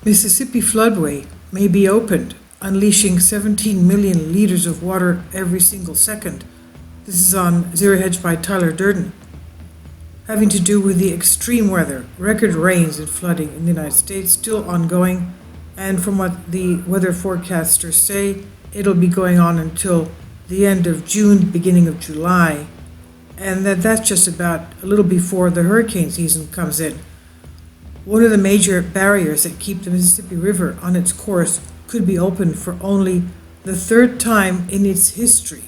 Mississippi Floodway may be opened, unleashing 17 million liters of water every single second. This is on Zero Hedge by Tyler Durden. Having to do with the extreme weather, record rains and flooding in the United States still ongoing, and from what the weather forecasters say, it'll be going on until the end of June, beginning of July, and that's just about a little before the hurricane season comes in. One of the major barriers that keep the Mississippi River on its course could be opened for only the third time in its history.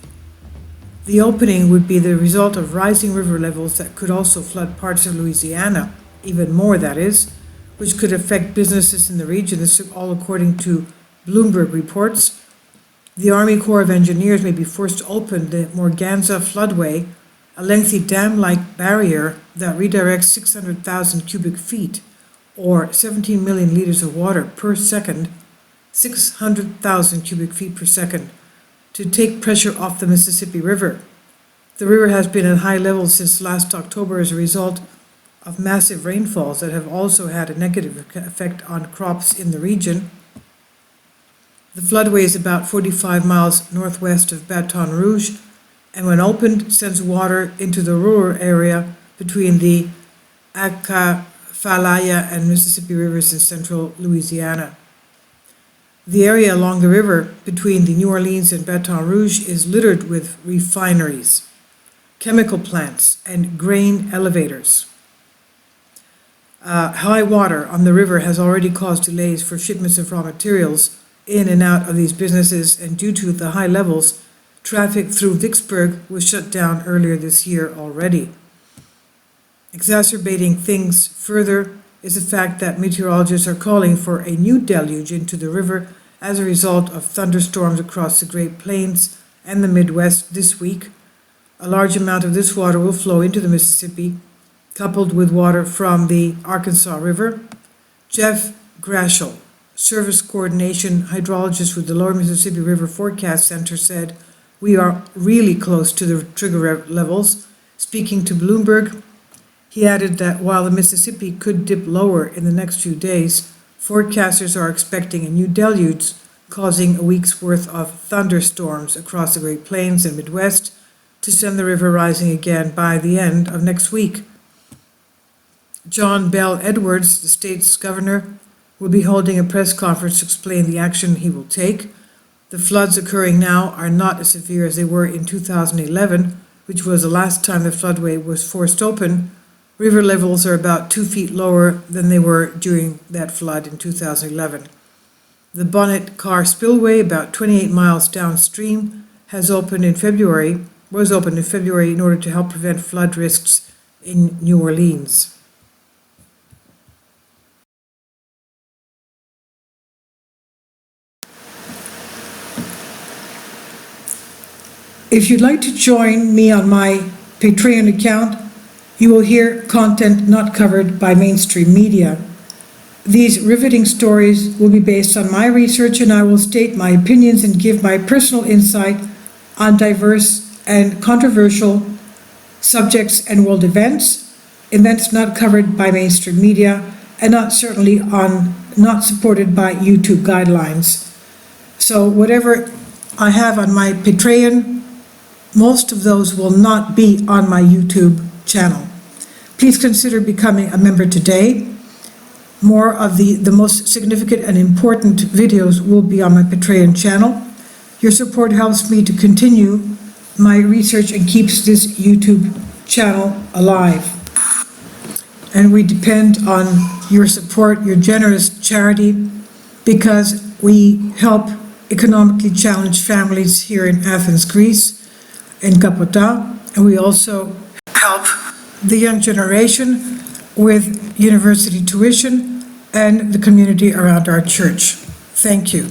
The opening would be the result of rising river levels that could also flood parts of Louisiana, even more that is, which could affect businesses in the region. This is all according to Bloomberg reports. The Army Corps of Engineers may be forced to open the Morganza Floodway, a lengthy dam-like barrier that redirects 600,000 cubic feet, or 17 million liters of water per second, 600,000 cubic feet per second, to take pressure off the Mississippi River. The river has been at high levels since last October as a result of massive rainfalls that have also had a negative effect on crops in the region. The floodway is about 45 miles northwest of Baton Rouge, and when opened, sends water into the rural area between the Atchafalaya and Mississippi rivers in central Louisiana. The area along the river between the New Orleans and Baton Rouge is littered with refineries, chemical plants, and grain elevators. High water on the river has already caused delays for shipments of raw materials in and out of these businesses, and due to the high levels, traffic through Vicksburg was shut down earlier this year already. Exacerbating things further is the fact that meteorologists are calling for a new deluge into the river as a result of thunderstorms across the Great Plains and the Midwest this week. A large amount of this water will flow into the Mississippi, coupled with water from the Arkansas River. Jeff Grashel, Service Coordination Hydrologist with the Lower Mississippi River Forecast Center, said, "We are really close to the trigger levels." Speaking to Bloomberg, he added that while the Mississippi could dip lower in the next few days, forecasters are expecting a new deluge, causing a week's worth of thunderstorms across the Great Plains and Midwest to send the river rising again by the end of next week. John Bell Edwards, the state's governor, will be holding a press conference to explain the action he will take. The floods occurring now are not as severe as they were in 2011, which was the last time the floodway was forced open. River levels are about 2 feet lower than they were during that flood in 2011. The Bonnet Car Spillway, about 28 miles downstream, was opened in February in order to help prevent flood risks in New Orleans. If you'd like to join me on my Patreon account, you will hear content not covered by mainstream media. These riveting stories will be based on my research, and I will state my opinions and give my personal insight on diverse and controversial subjects and world events not covered by mainstream media, and not supported by YouTube guidelines. So whatever I have on my Patreon, most of those will not be on my YouTube channel. Please consider becoming a member today. More of the most significant and important videos will be on my Patreon channel. Your support helps me to continue my research and keeps this YouTube channel alive. And we depend on your support, your generous charity, because we help economically challenged families here in Athens, Greece, in Kapota, and we also help the young generation with university tuition and the community around our church. Thank you.